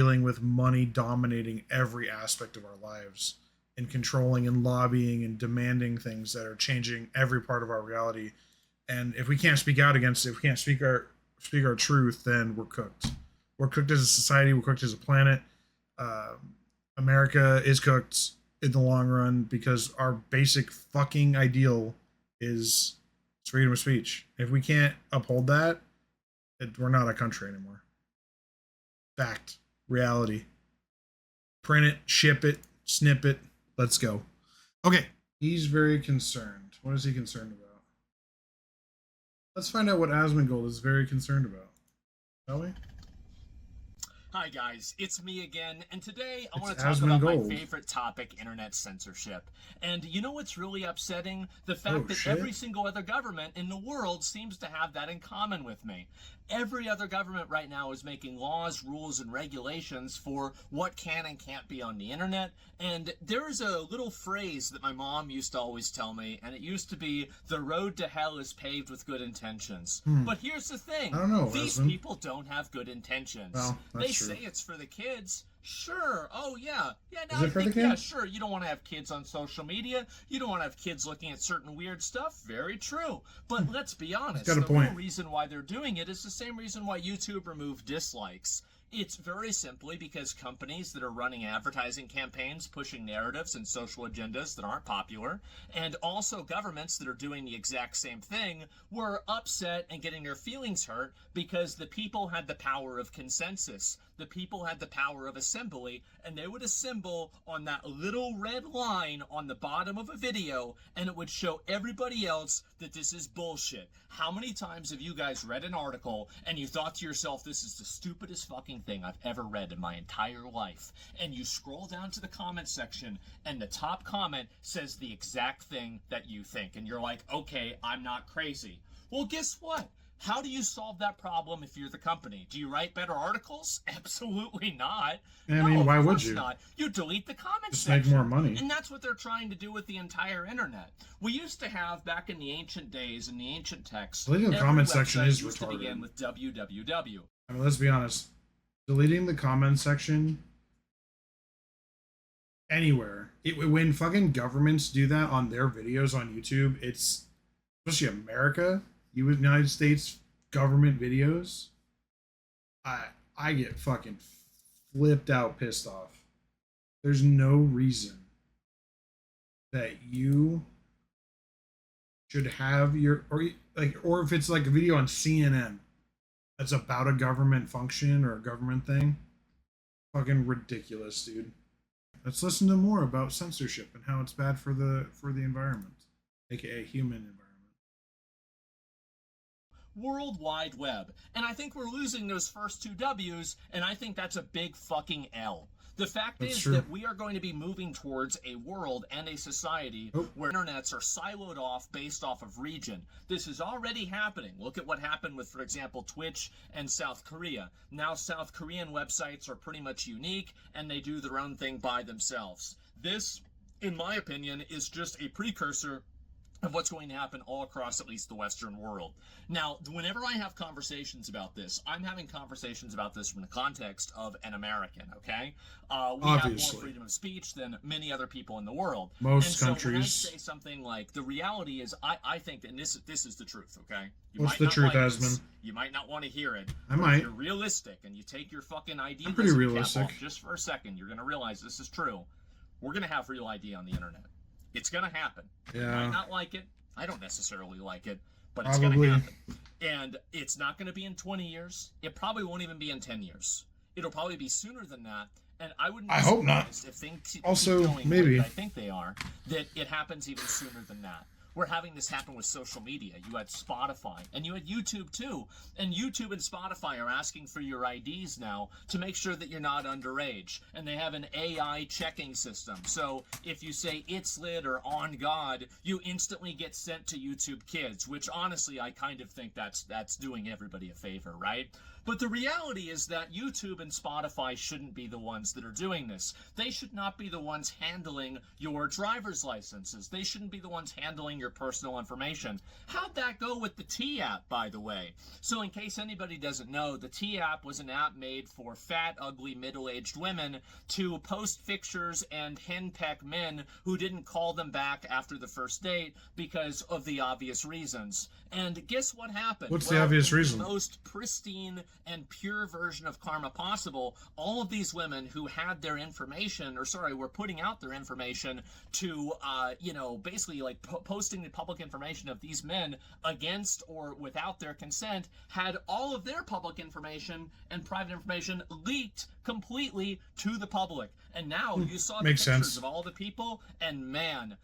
dealing with money dominating every aspect of our lives and controlling and lobbying and demanding things that are changing every part of our reality. And if we can't speak out against it, if we can't speak our truth, then we're cooked. We're cooked as a society. We're cooked as a planet. Uh, America is cooked in the long run because our basic fucking ideal is freedom of speech. If we can't uphold that, we're not a country anymore. Fact, reality. Print it, ship it, snip it. Let's go. Okay. He's very concerned. What is he concerned about? Let's find out what Asmongold is very concerned about. Shall we? Hi guys, it's me again, and today I It's want to talk about my Asmongold. favorite topic, internet censorship. And you know what's really upsetting? The fact that shit. every single other government in the world seems to have that in common with me. Every other government right now is making laws, rules, and regulations for what can and can't be on the internet. And there is a little phrase that my mom used to always tell me, and it used to be, the road to hell is paved with good intentions. But here's the thing. I don't know, these Asmon. people don't have good intentions. Well, they that's true. say it's for the kids. Sure. Oh, yeah. Yeah, now Is it I for the think, yeah, kids? sure. You don't want to have kids on social media. You don't want to have kids looking at certain weird stuff. Very true. But let's be honest. got a The point. real reason why they're doing it is the same reason why YouTube removed dislikes. It's very simply because companies that are running advertising campaigns, pushing narratives and social agendas that aren't popular, and also governments that are doing the exact same thing, were upset and getting their feelings hurt because the people had the power of consensus. The people had the power of assembly, and they would assemble on that little red line on the bottom of a video, and it would show everybody else that this is bullshit. How many times have you guys read an article and you thought to yourself, this is the stupidest fucking thing I've ever read in my entire life? And you scroll down to the comment section, and the top comment says the exact thing that you think, and you're like, okay, I'm not crazy. Well, guess what? How do you solve that problem if you're the company? Do you write better articles? Absolutely not. I mean, why would you? Not. You delete the comment Just section. make more money. And that's what they're trying to do with the entire internet. We used to have, back in the ancient days, in the ancient texts, Deleting the every comment section website is used to retarded. begin with www. I mean, let's be honest. Deleting the comment section anywhere. When fucking governments do that on their videos on YouTube, it's, especially America, United States government videos, I get fucking flipped out, pissed off. There's no reason that you should have your, or if it's like a video on CNN that's about a government function or a government thing, fucking ridiculous, dude. Let's listen to more about censorship and how it's bad for the environment, aka human environment. World Wide Web. And I think we're losing those first two W's, and I think that's a big fucking L. The fact That's is true. that we are going to be moving towards a world and a society where internets are siloed off based off of region. This is already happening. Look at what happened with, for example, Twitch and South Korea. Now South Korean websites are pretty much unique, and they do their own thing by themselves. This, in my opinion, is just a precursor of what's going to happen all across at least the Western world. Now, whenever I have conversations about this, I'm having conversations about this from the context of an American, okay? We have Obviously. more freedom of speech than many other people in the world. Most and so when I countries. say something like, the reality is, I think, and this is the truth, okay? You What's might the not truth, like this, Asmon? you might not want to hear it. I but might. If you're realistic and you take your fucking ID I'm pretty cap realistic. off just for a second, you're going to realize this is true. We're going to have real ID on the internet. It's going to happen. You might Yeah. not like it. I don't necessarily like it, but it's Probably. going to happen. And it's not going to be in 20 years. It probably won't even be in 10 years. It'll probably be sooner than that. And I wouldn't be I hope not. surprised if things keep Also, going the way maybe. that I think they are, that it happens even sooner than that. We're having this happen with social media. You had Spotify, and you had YouTube too. And YouTube and Spotify are asking for your IDs now to make sure that you're not underage. And they have an AI checking system. So if you say it's lit or on God, you instantly get sent to YouTube Kids, which honestly I kind of think that's doing everybody a favor, right? But the reality is that YouTube and Spotify shouldn't be the ones that are doing this. They should not be the ones handling your driver's licenses. They shouldn't be the ones handling your personal information. How'd that go with the T app, by the way? So in case anybody doesn't know, the T app was an app made for fat, ugly, middle-aged women to post pictures and henpeck men who didn't call them back after the first date because of the obvious reasons. And guess what happened? What's the obvious reason? The most pristine and pure version of karma possible, all of these women who had their information, were putting out their information to, basically like posting the public information of these men against or without their consent, had all of their public information and private information leaked completely to the public. And now you saw the pictures of all the people, and man,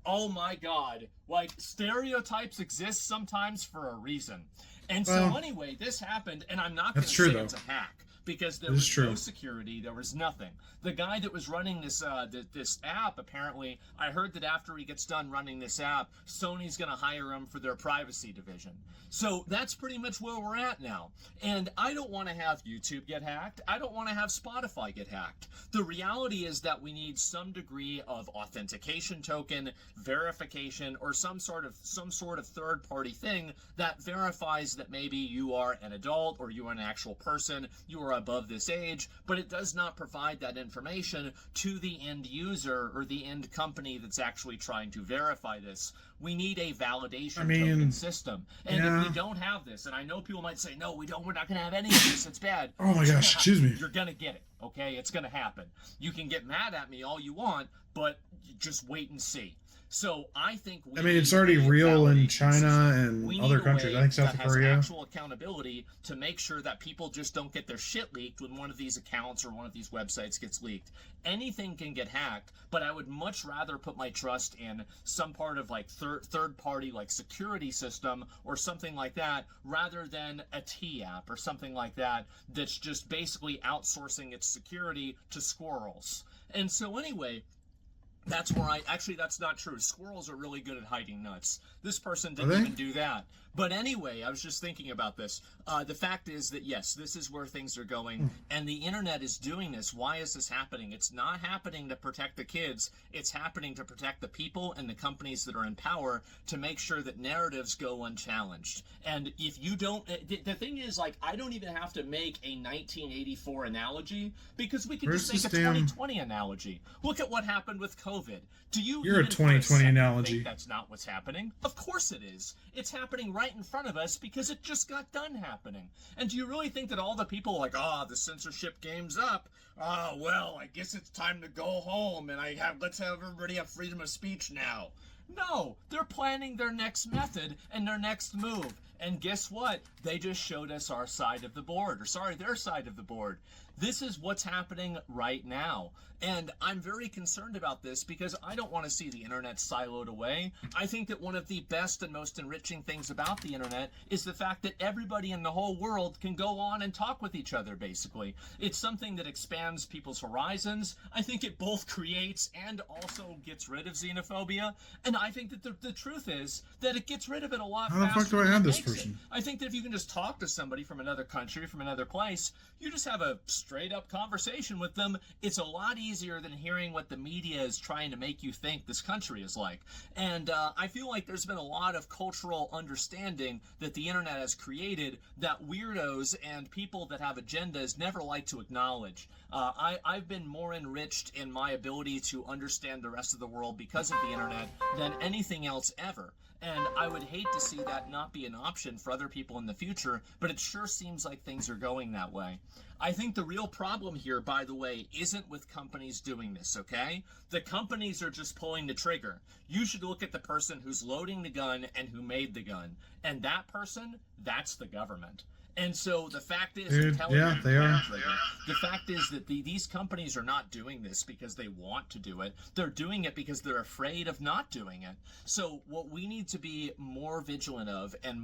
oh my God, like stereotypes exist sometimes for a reason. And so anyway, this happened, and I'm not going to say it's a hack, because there was no security, there was nothing. The guy that was running this this app, apparently, I heard that after he gets done running this app, Sony's going to hire him for their privacy division. So that's pretty much where we're at now. And I don't want to have YouTube get hacked. I don't want to have Spotify get hacked. The reality is that we need some degree of authentication token, verification, or some sort of third-party thing that verifies that maybe you are an adult or you are an actual person, you are above this age, but it does not provide that information to the end user or the end company that's actually trying to verify this. We need a validation token system. And if we don't have this, and I know people might say, no, we're not going to have any of this, it's bad. Oh my gosh, excuse me. You're going to get it, okay? It's going to happen. You can get mad at me all you want, but just wait and see. So I think it's already real in China and other countries. I think South Korea. Actual accountability to make sure that people just don't get their shit leaked when one of these accounts or one of these websites gets leaked. Anything can get hacked, but I would much rather put my trust in some part of like third party like security system or something like that, rather than a T app or something like that that's just basically outsourcing its security to squirrels. And so anyway, that's where that's not true. Squirrels are really good at hiding nuts. This person didn't even do that. But anyway, I was just thinking about this. The fact is that, yes, this is where things are going, and the internet is doing this. Why is this happening? It's not happening to protect the kids. It's happening to protect the people and the companies that are in power, to make sure that narratives go unchallenged. And if you don't, the thing is, like, I don't even have to make a 1984 analogy, because we can just make a 2020 analogy. Look at what happened with COVID. You're a 2020 analogy. Think that's not what's happening? Of course it is. It's happening right in front of us because it just got done happening. And do you really think that all the people are like, the censorship game's up? Well, I guess it's time to go home and let's have everybody have freedom of speech now. No, they're planning their next method and their next move. And guess what? They just showed us our side of the board, their side of the board. This is what's happening right now. And I'm very concerned about this because I don't want to see the internet siloed away. I think that one of the best and most enriching things about the internet is the fact that everybody in the whole world can go on and talk with each other, basically. It's something that expands people's horizons. I think it both creates and also gets rid of xenophobia. And I think that the truth is that it gets rid of it a lot faster. How the fuck do I have this person? I think that if you can just talk to somebody from another country, from another place, you just have a straight up conversation with them. It's a lot easier than hearing what the media is trying to make you think this country is like. And I feel like there's been a lot of cultural understanding that the internet has created that weirdos and people that have agendas never like to acknowledge. I've been more enriched in my ability to understand the rest of the world because of the internet than anything else ever. And I would hate to see that not be an option for other people in the future, but it sure seems like things are going that way. I think the real problem here, by the way, isn't with companies doing this, okay? The companies are just pulling the trigger. You should look at the person who's loading the gun and who made the gun. And that person, that's the government. And so the fact is, they are. The fact is that these companies are not doing this because they want to do it. They're doing it because they're afraid of not doing it. So what we need to be more vigilant of and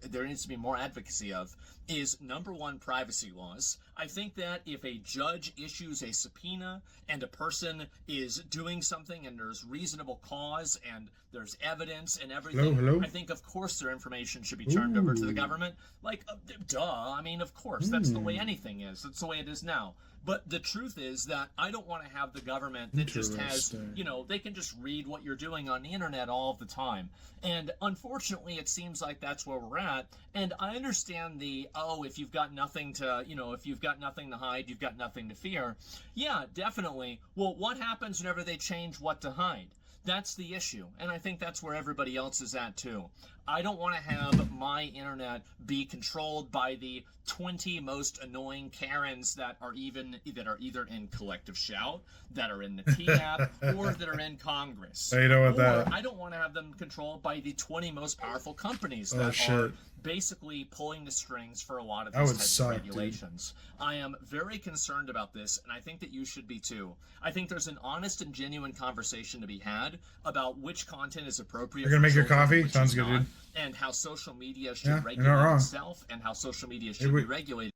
there needs to be more advocacy of is, number one, privacy laws. I think that if a judge issues a subpoena and a person is doing something and there's reasonable cause and there's evidence and Hello, everything, hello. I think of course their information should be turned over to the Ooh. government. Like, duh. I mean, of course, that's the way anything is. That's the way it is now. But the truth is that I don't want to have the government that just has, Interesting. they can just read what you're doing on the internet all of the time. And unfortunately, it seems like that's where we're at. And I understand if you've got nothing to, if you've got nothing to hide, you've got nothing to fear. Yeah, definitely. Well, what happens whenever they change what to hide? That's the issue. And I think that's where everybody else is at too. I don't want to have my internet be controlled by the 20 most annoying Karens that are either in Collective Shout, that are in the T-App, or that are in Congress. How you doing with Or that? I don't want to have them controlled by the 20 most powerful companies Oh, that are shit. basically pulling the strings for a lot of That these would types suck, of regulations. I am very concerned about this, and I think that you should be too. I think there's an honest and genuine conversation to be had about which content is appropriate. You're gonna for make your children and coffee? which Sounds is good, not, dude. and how social media should Yeah, you're not regulate wrong. itself, and how social media should be regulated.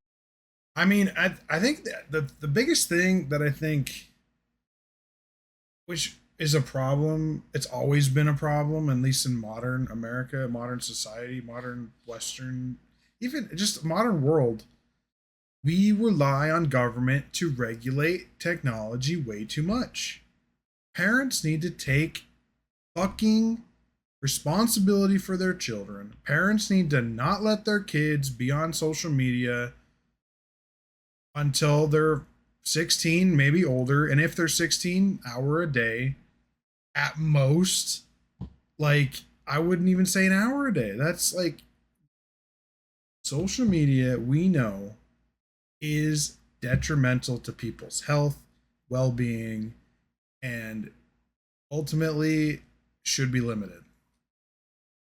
I mean, I think that the biggest thing that I think, which is a problem, it's always been a problem, at least in modern America, modern society, modern Western, even just modern world. We rely on government to regulate technology way too much. Parents need to take fucking responsibility for their children. Parents need to not let their kids be on social media until they're 16, maybe older. And if they're 16, hour a day at most. Like, I wouldn't even say an hour a day. That's like social media, we know, is detrimental to people's health, well being, and ultimately should be limited.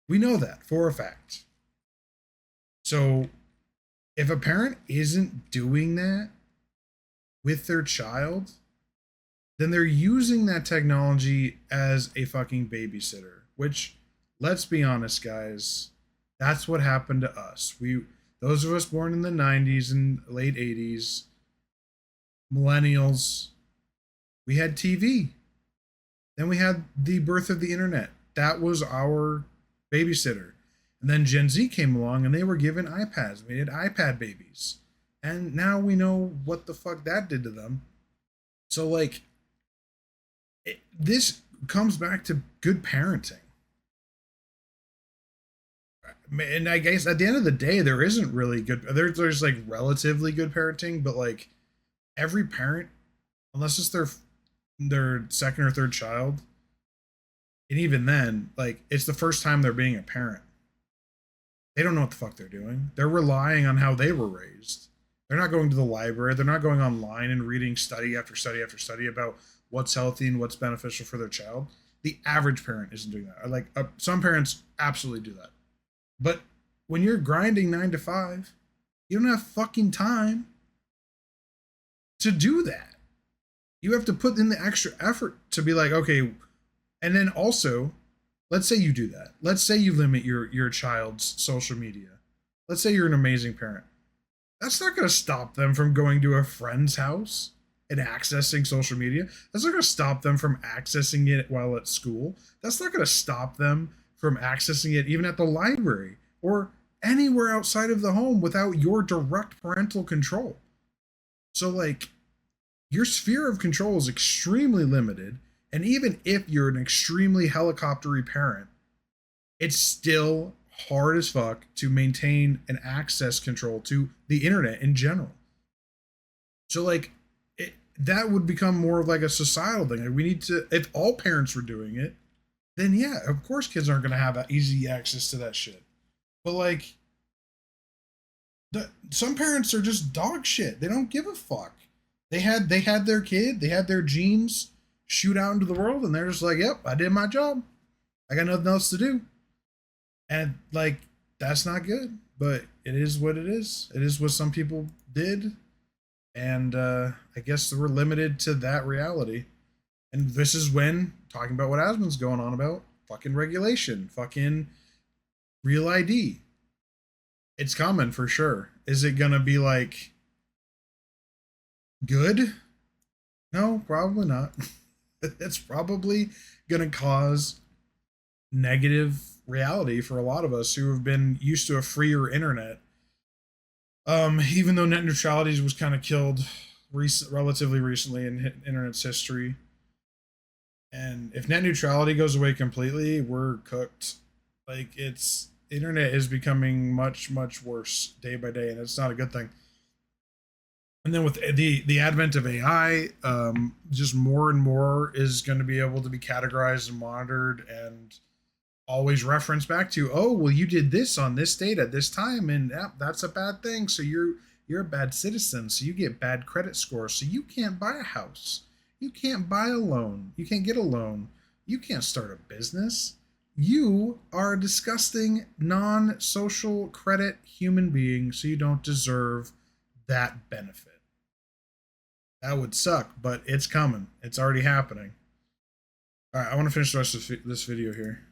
We know that for a fact. So if a parent isn't doing that with their child, then they're using that technology as a fucking babysitter, which, let's be honest, guys, that's what happened to us. Those of us born in the 90s and late 80s, millennials, we had TV. Then we had the birth of the internet. That was our babysitter. And then Gen Z came along and they were given iPads. We had iPad babies. And now we know what the fuck that did to them. So, like, this comes back to good parenting. And I guess at the end of the day, there isn't really good. There's like relatively good parenting, but like every parent, unless it's their second or third child, and even then, like, it's the first time they're being a parent. They don't know what the fuck they're doing. They're relying on how they were raised. They're not going to the library. They're not going online and reading study after study after study about what's healthy and what's beneficial for their child. The average parent isn't doing that. Like, some parents absolutely do that. But when you're grinding 9 to 5, you don't have fucking time to do that. You have to put in the extra effort to be like, okay, and then also, let's say you do that. Let's say you limit your child's social media. Let's say you're an amazing parent. That's not going to stop them from going to a friend's house and accessing social media. That's not going to stop them from accessing it while at school. That's not going to stop them from accessing it even at the library or anywhere outside of the home without your direct parental control. So, like, your sphere of control is extremely limited. And even if you're an extremely helicoptery parent, it's still hard as fuck to maintain an access control to the internet in general. So, like, that would become more of like a societal thing. Like, we need to, if all parents were doing it, then yeah, of course kids aren't going to have easy access to that shit. But like, some parents are just dog shit. They don't give a fuck. They had their kid, they had their genes shoot out into the world, and they're just like, yep, I did my job. I got nothing else to do. And like, that's not good. But it is what it is. It is what some people did. And I guess we're limited to that reality. And this is when, talking about what Asmon's going on about, fucking regulation, fucking real ID. It's coming for sure. Is it going to be like good? No, probably not. It's probably going to cause negative reality for a lot of us who have been used to a freer internet. Even though net neutrality was kind of killed relatively recently in internet's history, and if net neutrality goes away completely, we're cooked. Like it's internet is becoming much worse day by day, and it's not a good thing. And then with the advent of AI, just more and more is going to be able to be categorized and monitored and always reference back to, oh well, you did this on this date at this time, and that's a bad thing, so you're a bad citizen, so you get bad credit scores, so you can't buy a house, you can't buy a loan, you can't get a loan, you can't start a business, you are a disgusting non-social credit human being, so you don't deserve that benefit. That would suck, but it's coming, it's already happening. All right, I want to finish the rest of this video here,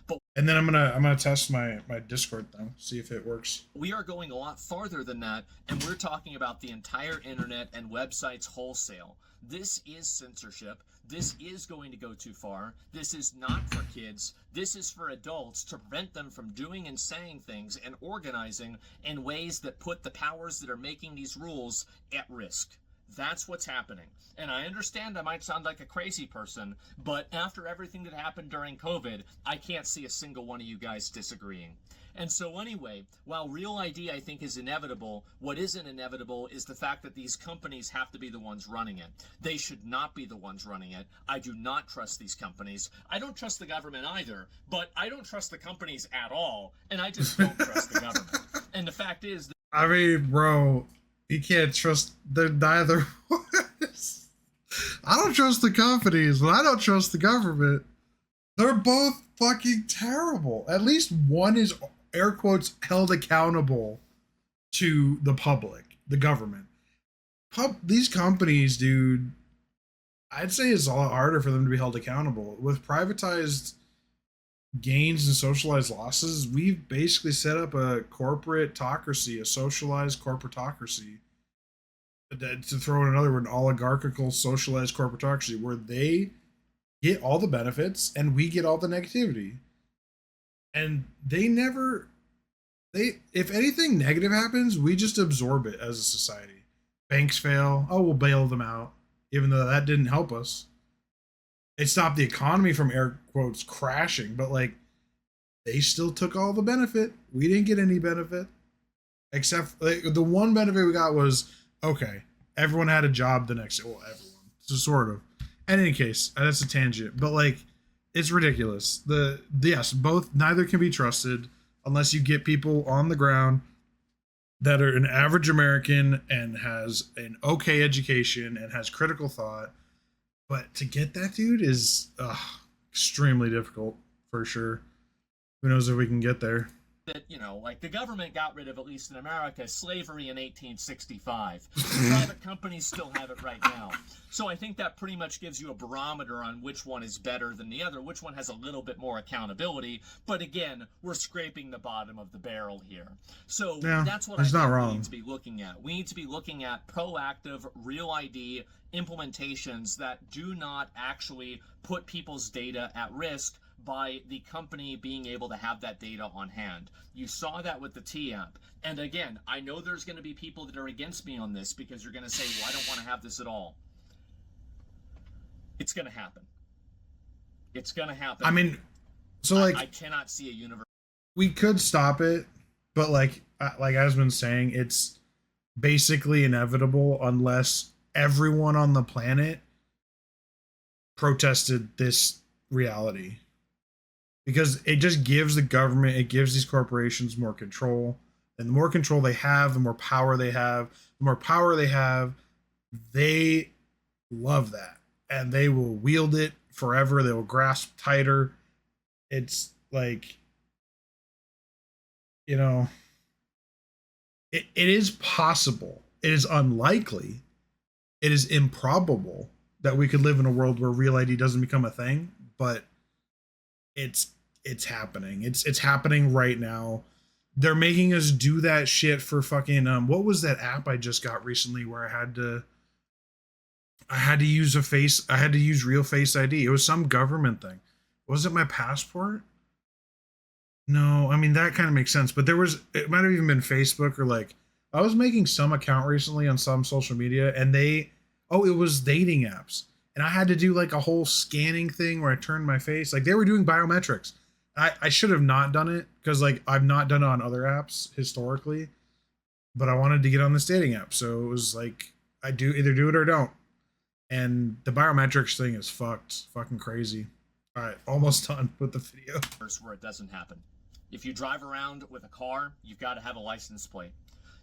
But and then I'm gonna test my Discord thing, see if it works. we are going a lot farther than that, and we're talking about the entire internet and websites wholesale. This is censorship. This is going to go too far. This is not for kids. This is for adults to prevent them from doing and saying things and organizing in ways that put the powers that are making these rules at risk. That's what's happening. And I understand I might sound like a crazy person, but after everything that happened during COVID, I can't see a single one of you guys disagreeing. And so anyway, while Real ID I think is inevitable, what isn't inevitable is the fact that these companies have to be the ones running it. They should not be the ones running it. I do not trust these companies. I don't trust the government either, but I don't trust the companies at all, and I just don't trust the government. And the fact is that I mean, bro, you can't trust neither. I don't trust the companies, but I don't trust the government. They're both fucking terrible. At least one is air quotes held accountable to the public, the government. These companies, dude, I'd say it's a lot harder for them to be held accountable. With privatized gains and socialized losses, we've basically set up a corporateocracy, a socialized corporateocracy. To throw in another word, an oligarchical socialized corporateocracy, where they get all the benefits and we get all the negativity. And if anything negative happens, we just absorb it as a society. Banks fail, oh, we'll bail them out, even though that didn't help us. It stopped the economy from air quotes crashing, but like they still took all the benefit. We didn't get any benefit, except like, the one benefit we got was, okay, everyone had a job the next day. Well, everyone, so sort of. In any case, that's a tangent, but like, it's ridiculous. Yes, both, neither can be trusted unless you get people on the ground that are an average American and has an okay education and has critical thought. But to get that dude is extremely difficult for sure. Who knows if we can get there? that, like the government got rid of, at least in America, slavery in 1865. Private companies still have it right now. So I think that pretty much gives you a barometer on which one is better than the other, which one has a little bit more accountability. But again, we're scraping the bottom of the barrel here. So yeah, that's what I think we need to be looking at. We need to be looking at proactive, real ID implementations that do not actually put people's data at risk by the company being able to have that data on hand. You saw that with the T app. And again, I know there's going to be people that are against me on this because you're going to say, well, I don't want to have this at all. It's going to happen. It's going to happen. I mean, so like, I cannot see a universe. We could stop it, but like I've been saying, it's basically inevitable unless everyone on the planet protested this reality. Because it just gives the government, it gives these corporations more control. And the more control they have, the more power they have. The more power they have, they love that. And they will wield it forever. They will grasp tighter. It's like, it is possible. It is unlikely. It is improbable that we could live in a world where real ID doesn't become a thing. But it's happening. It's happening right now. They're making us do that shit for fucking what was that app I just got recently where I had to I had to use I had to use real Face ID. It was some government thing. Was it my passport? No, I mean that kind of makes sense. But it might have even been Facebook or like I was making some account recently on some social media, and it was dating apps, and I had to do like a whole scanning thing where I turned my face. Like they were doing biometrics. I should have not done it because like I've not done it on other apps historically, but I wanted to get on this dating app, so it was like I do either do it or don't. And the biometrics thing is fucking crazy. All right, almost done with the video. Where it doesn't happen. If you drive around with a car, you've got to have a license plate.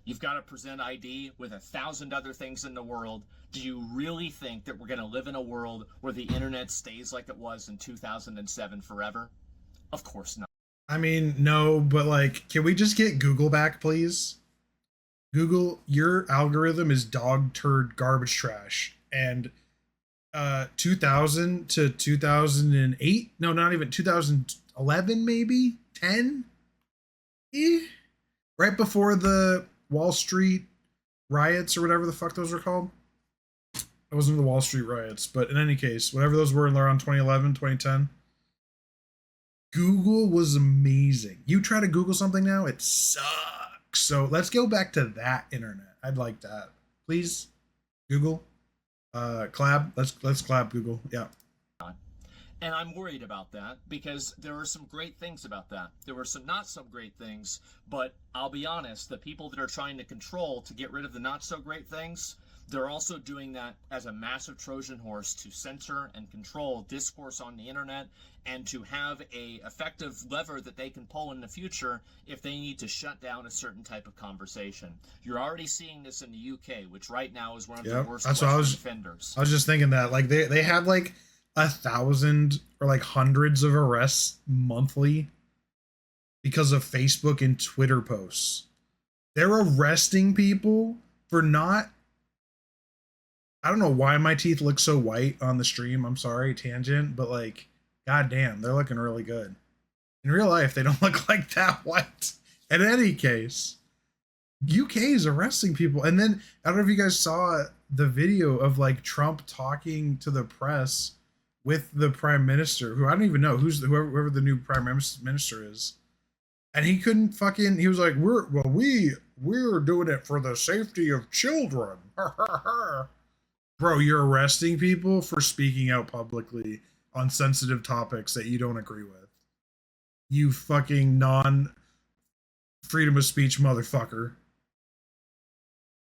You've got to present ID with 1,000 other things in the world. Do you really think that we're going to live in a world where the internet stays like it was in 2007 forever? Of course not. I mean, no, but like, can we just get Google back, please? Google, your algorithm is dog turd garbage trash. And 2000 to 2008, no, not even 2011, maybe 10, right before the Wall Street riots or whatever the fuck those were called. It wasn't the Wall Street riots, but in any case, whatever those were around 2011, 2010, Google was amazing. You try to Google something now, it sucks. So let's go back to that internet. I'd like that, please. Google, collab. Let's collab. Google. Yeah. And I'm worried about that because there are some great things about that. There were some not so great things, but I'll be honest, the people that are trying to control to get rid of the not so great things, they're also doing that as a massive Trojan horse to censor and control discourse on the internet and to have a effective lever that they can pull in the future if they need to shut down a certain type of conversation. You're already seeing this in the UK, which right now is one of the worst offenders. I was just thinking that like they had like 1,000 or like hundreds of arrests monthly because of Facebook and Twitter posts. They're arresting people for not. I don't know why my teeth look so white on the stream. I'm sorry, tangent, but like, goddamn, they're looking really good. In real life, they don't look like that white. In any case, UK is arresting people. And then I don't know if you guys saw the video of like Trump talking to the press with the prime minister, who I don't even know whoever the new prime minister is. And he couldn't fucking, he was like, we're doing it for the safety of children. Bro, you're arresting people for speaking out publicly on sensitive topics that you don't agree with. You fucking non-freedom of speech motherfucker.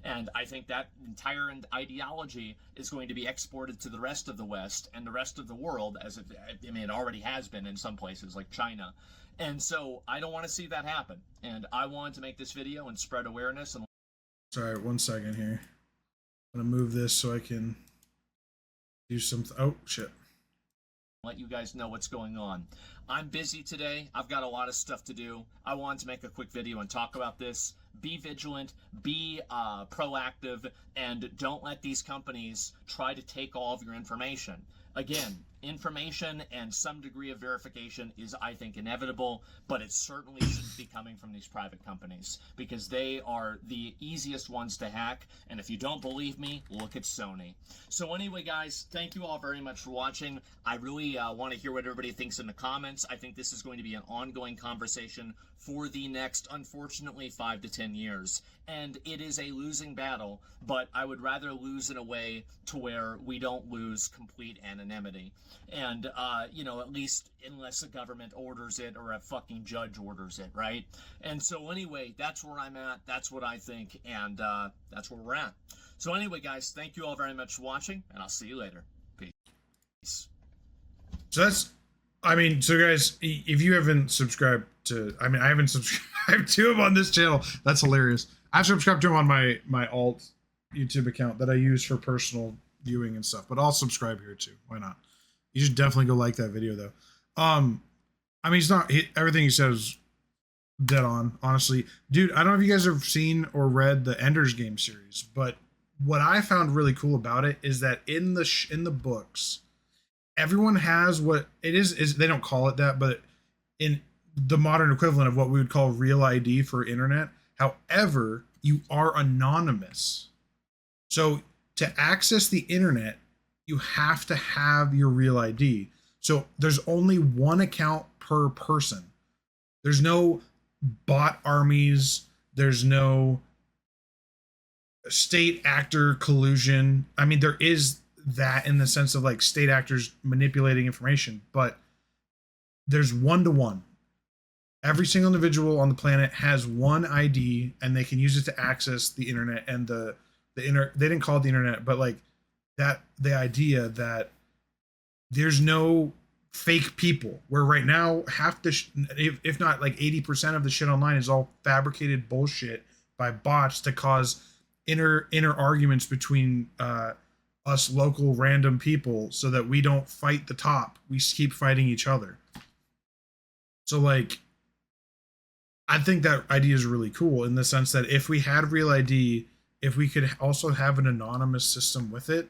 And I think that entire ideology is going to be exported to the rest of the West and the rest of the world, it already has been in some places like China. And so I don't want to see that happen. And I wanted to make this video and spread awareness. And sorry, 1 second here. I'm gonna move this so I can do something. Oh shit. Let you guys know what's going on. I'm busy today. I've got a lot of stuff to do. I wanted to make a quick video and talk about this. Be vigilant, be proactive, and don't let these companies try to take all of your information. Again, information and some degree of verification is, I think, inevitable, but it certainly shouldn't be coming from these private companies because they are the easiest ones to hack. And if you don't believe me, look at Sony. So anyway, guys, thank you all very much for watching. I really want to hear what everybody thinks in the comments. I think this is going to be an ongoing conversation for the next, unfortunately, 5 to 10 years. And it is a losing battle, but I would rather lose in a way to where we don't lose complete anonymity. And, at least unless the government orders it or a fucking judge orders it, right? And so anyway, that's where I'm at. That's what I think. And that's where we're at. So anyway, guys, thank you all very much for watching, and I'll see you later. Peace. So guys, if you haven't subscribed to, I haven't subscribed to him on this channel. That's hilarious. I've subscribed to him on my alt YouTube account that I use for personal viewing and stuff, but I'll subscribe here too. Why not? You should definitely go like that video though. Everything he says dead on, honestly. Dude, I don't know if you guys have seen or read the Ender's Game series, but what I found really cool about it is that in the books, everyone has what it is they don't call it that, but in the modern equivalent of what we would call real ID for internet. However, you are anonymous. So To access the internet, you have to have your real ID. So there's only one account per person. There's no bot armies. There's no state actor collusion. I mean, there is that in the sense of like state actors manipulating information, but there's one to one. Every single individual on the planet has one ID, and they can use it to access the internet and they didn't call it the internet, but like that the idea that there's no fake people, where right now half the if not like 80% of the shit online is all fabricated bullshit by bots to cause inner arguments between us local random people, so that we don't fight the top, we keep fighting each other. So like I think that idea is really cool in the sense that if we had real ID, if we could also have an anonymous system with it,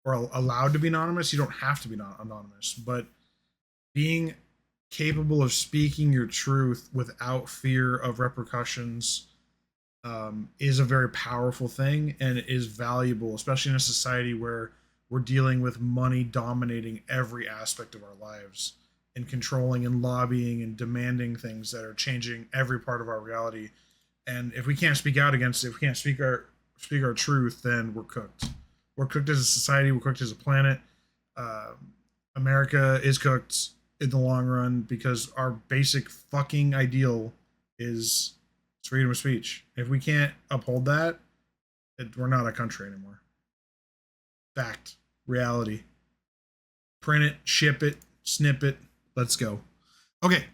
or allowed to be anonymous, you don't have to be anonymous, but being capable of speaking your truth without fear of repercussions is a very powerful thing, and is valuable, especially in a society where we're dealing with money dominating every aspect of our lives and controlling and lobbying and demanding things that are changing every part of our reality. And if we can't speak out against it, if we can't speak our truth, then we're cooked. We're cooked as a society. We're cooked as a planet. America is cooked in the long run because our basic fucking ideal is freedom of speech. If we can't uphold that, we're not a country anymore. Fact. Reality. Print it, ship it, snip it. Let's go. Okay,